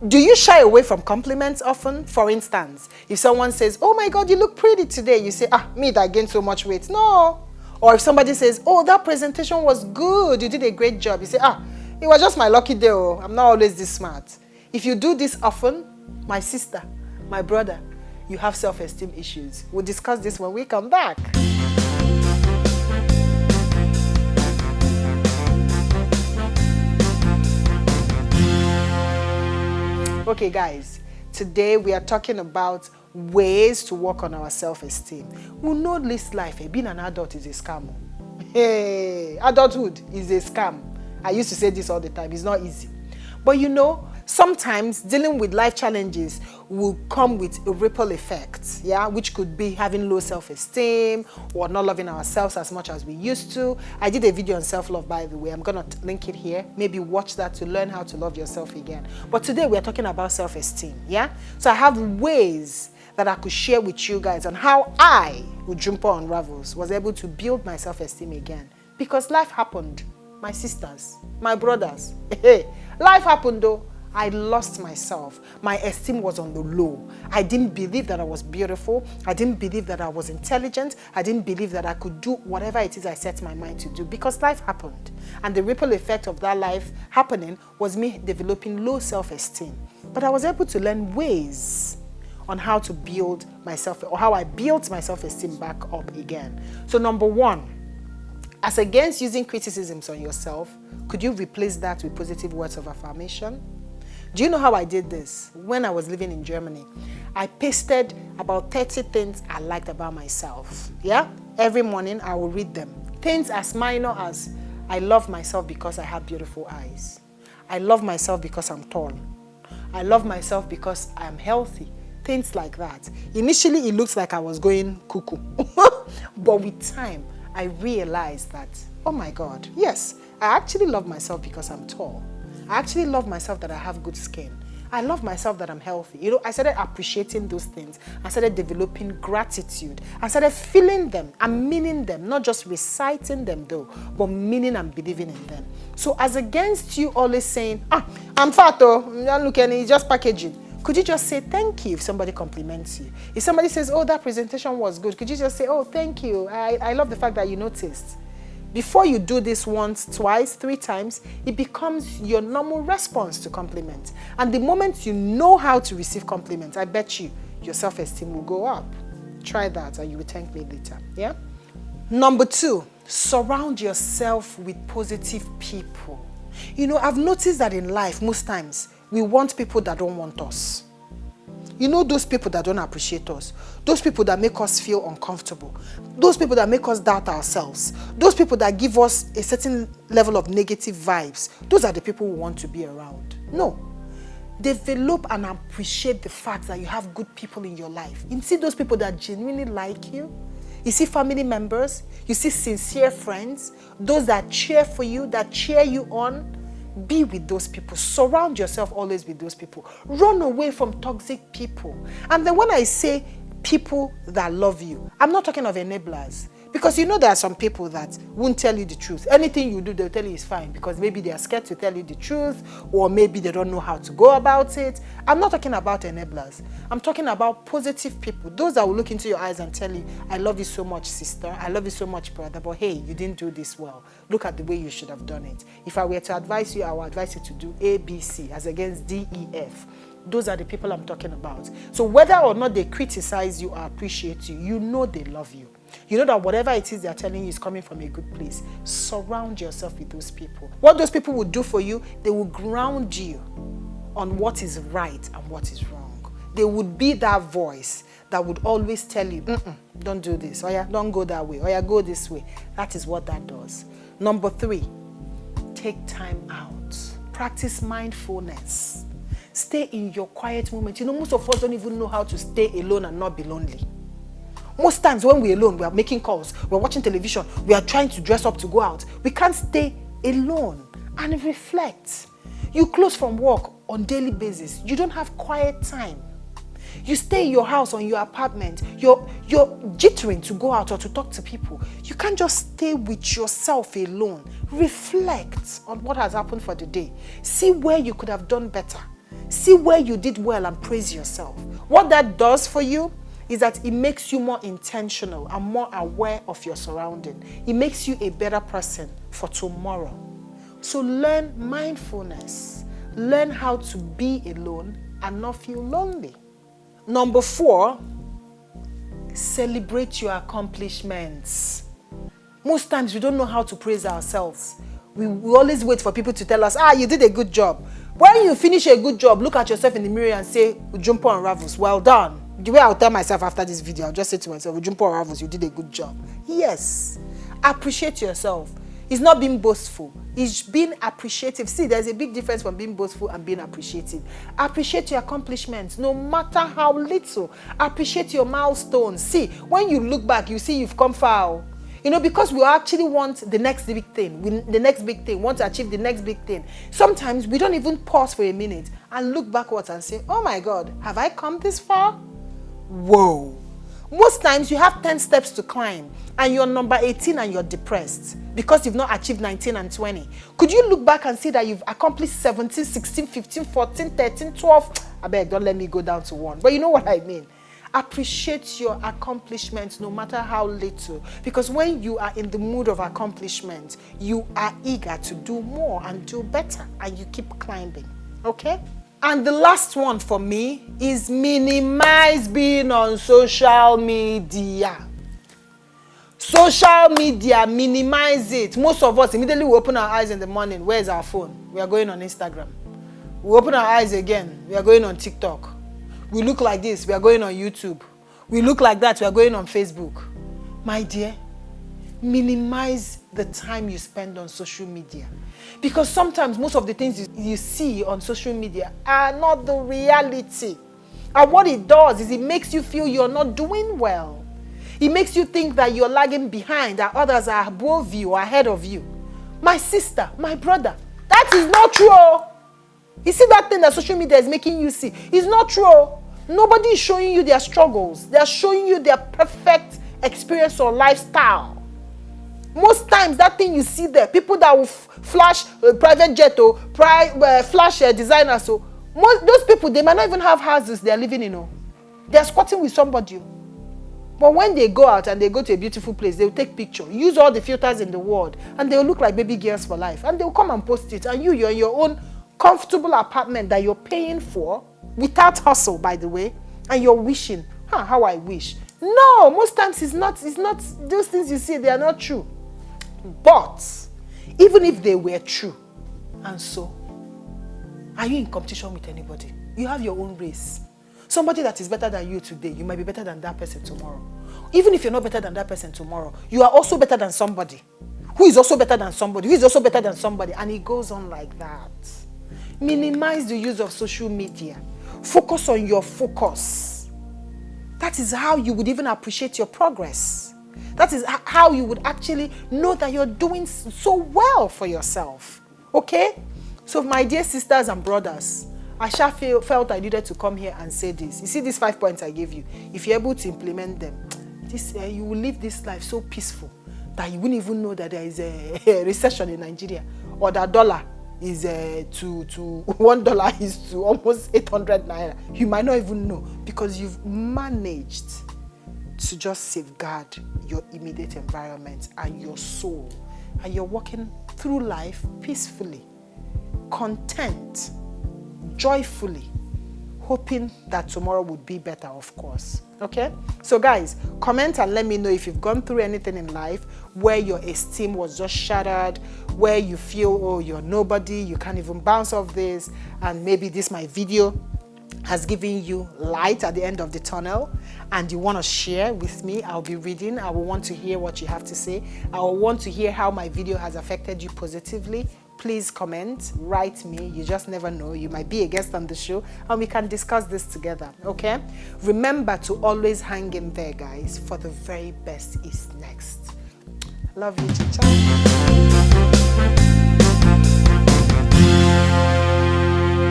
Do you shy away from compliments often? For instance, if someone says, oh my God, you look pretty today, you say, me that gained so much weight. No. Or if somebody says, oh, that presentation was good, you did a great job, you say, it was just my lucky day, I'm not always this smart. If you do this often, my sister, my brother, you have self-esteem issues. We'll discuss this when we come back. Okay guys, today we are talking about ways to work on our self-esteem. We know this life, being an adult is a scam. Hey, adulthood is a scam. I used to say this all the time, it's not easy. But you know, sometimes dealing with life challenges will come with a ripple effect, which could be having low self-esteem or not loving ourselves as much as we used to. I did a video on self-love, by the way. I'm going to link it here. Maybe watch that to learn how to love yourself again. But today we're talking about self-esteem, So I have ways that I could share with you guys on how I, Ujumpo Unravels, was able to build my self-esteem again. Because life happened. My sisters, my brothers, life happened though. I lost myself. My esteem was on the low. I didn't believe that I was beautiful. I didn't believe that I was intelligent. I didn't believe that I could do whatever it is I set my mind to do because life happened. And the ripple effect of that life happening was me developing low self-esteem. But I was able to learn ways on how to build myself, or how I built my self-esteem back up again. So number one, as against using criticisms on yourself, could you replace that with positive words of affirmation? Do you know how I did this? When I was living in Germany, I pasted about 30 things I liked about myself. Every morning I will read them. Things as minor as, I love myself because I have beautiful eyes. I love myself because I'm tall. I love myself because I'm healthy. Things like that. Initially, it looks like I was going cuckoo. But with time, I realized that, oh my God, yes, I actually love myself because I'm tall. I actually love myself that I have good skin. I love myself that I'm healthy. I started appreciating those things. I started developing gratitude. I started feeling them and meaning them, not just reciting them though, but meaning and believing in them. So as against you always saying, I'm fat though, look at it, just packaging. Could you just say thank you if somebody compliments you? If somebody says, oh, that presentation was good, could you just say, oh, thank you. I love the fact that you noticed. Before you do this once, twice, 3 times, it becomes your normal response to compliments. And the moment you know how to receive compliments, I bet you, your self-esteem will go up. Try that and you will thank me later. Number 2, surround yourself with positive people. I've noticed that in life, most times, we want people that don't want us. Those people that don't appreciate us. Those people that make us feel uncomfortable. Those people that make us doubt ourselves. Those people that give us a certain level of negative vibes. Those are the people we want to be around. No. Develop and appreciate the fact that you have good people in your life. You see those people that genuinely like you. You see family members. You see sincere friends. Those that cheer for you, that cheer you on. Be with those people. Surround yourself always with those people. Run away from toxic people. And then when I say people that love you, I'm not talking of enablers. Because there are some people that won't tell you the truth. Anything you do, they'll tell you is fine because maybe they are scared to tell you the truth or maybe they don't know how to go about it. I'm not talking about enablers. I'm talking about positive people. Those that will look into your eyes and tell you, I love you so much, sister. I love you so much, brother. But hey, you didn't do this well. Look at the way you should have done it. If I were to advise you, I would advise you to do A, B, C as against D, E, F. Those are the people I'm talking about. So whether or not they criticize you or appreciate you, they love you. You know that whatever it is they're telling you is coming from a good place. Surround yourself with those people. What those people will do for you, they will ground you on what is right and what is wrong. They would be that voice that would always tell you, don't do this, or don't go that way, or go this way. That is what that does. Number 3, take time out. Practice mindfulness. Stay in your quiet moment. Most of us don't even know how to stay alone and not be lonely. Most times when we're alone, we are making calls, we're watching television, we are trying to dress up to go out. We can't stay alone and reflect. You close from work on daily basis. You don't have quiet time. You stay in your house or in your apartment. You're jittering to go out or to talk to people. You can't just stay with yourself alone. Reflect on what has happened for the day. See where you could have done better. See where you did well and praise yourself. What that does for you is that it makes you more intentional and more aware of your surrounding. It makes you a better person for tomorrow. So learn mindfulness. Learn how to be alone and not feel lonely. Number 4, celebrate your accomplishments. Most times we don't know how to praise ourselves. We always wait for people to tell us, you did a good job. When you finish a good job, look at yourself in the mirror and say, Ujumpo unravels, well done. The way I'll tell myself after this video, I'll just say to myself, Ujumpo unravels, you did a good job. Yes, appreciate yourself. It's not being boastful. It's being appreciative. See, there's a big difference from being boastful and being appreciative. Appreciate your accomplishments, no matter how little. Appreciate your milestones. See, when you look back, you see you've come far. Because we actually want the next big thing. Want to achieve the next big thing. Sometimes we don't even pause for a minute and look backwards and say, oh my God, have I come this far? Whoa. Most times you have 10 steps to climb and you're number 18 and you're depressed because you've not achieved 19 and 20. Could you look back and see that you've accomplished 17, 16, 15, 14, 13, 12? I beg, don't let me go down to 1. But you know what I mean. Appreciate your accomplishments no matter how little, because when you are in the mood of accomplishment, you are eager to do more and do better, and you keep climbing. Okay? And the last one for me is minimize being on social media. Social media, minimize it. Most of us, immediately we open our eyes in the morning, where's our phone? We are going on Instagram. We open our eyes again, we are going on TikTok. We look like this, we are going on YouTube. We look like that, we are going on Facebook. My dear, minimize the time you spend on social media. Because sometimes most of the things you see on social media are not the reality. And what it does is it makes you feel you're not doing well. It makes you think that you're lagging behind, that others are above you or ahead of you. My sister, my brother, that is not true. You see that thing that social media is making you see? It's not true. Nobody is showing you their struggles. They are showing you their perfect experience or lifestyle. Most times, that thing you see there, people that will flash private jet or flash designers, so those people, they might not even have houses they are living in. They are squatting with somebody. But when they go out and they go to a beautiful place, they will take pictures, use all the filters in the world, and they will look like baby girls for life. And they will come and post it. And you're in your own comfortable apartment that you're paying for, without hustle, by the way, and you're wishing, how I wish. No, most times it's not, those things you see, they are not true. But, even if they were true, and so, are you in competition with anybody? You have your own race. Somebody that is better than you today, you might be better than that person tomorrow. Even if you're not better than that person tomorrow, you are also better than somebody, who is also better than somebody, who is also better than somebody, and it goes on like that. Minimize the use of social media. Focus on your focus. That is how you would even appreciate your progress. That is how you would actually know that you're doing so well for yourself. Okay? So my dear sisters and brothers, I felt I needed to come here and say this. You see these 5 points I gave you? If you're able to implement them, you will live this life so peaceful that you wouldn't even know that there is a recession in Nigeria, or that dollar is to $1 is to almost 800 naira. You might not even know, because you've managed to just safeguard your immediate environment and your soul, and you're walking through life peacefully, content, joyfully, hoping that tomorrow would be better, of course. Okay? So guys, comment and let me know if you've gone through anything in life where your esteem was just shattered, where you feel, oh, you're nobody, you can't even bounce off this, and maybe my video has given you light at the end of the tunnel, and you want to share with me. I'll be reading. I will want to hear what you have to say. I will want to hear how my video has affected you positively. Please comment, write me. You just never know. You might be a guest on the show and we can discuss this together, okay? Remember to always hang in there, guys, for the very best is next. Love you, Chicha.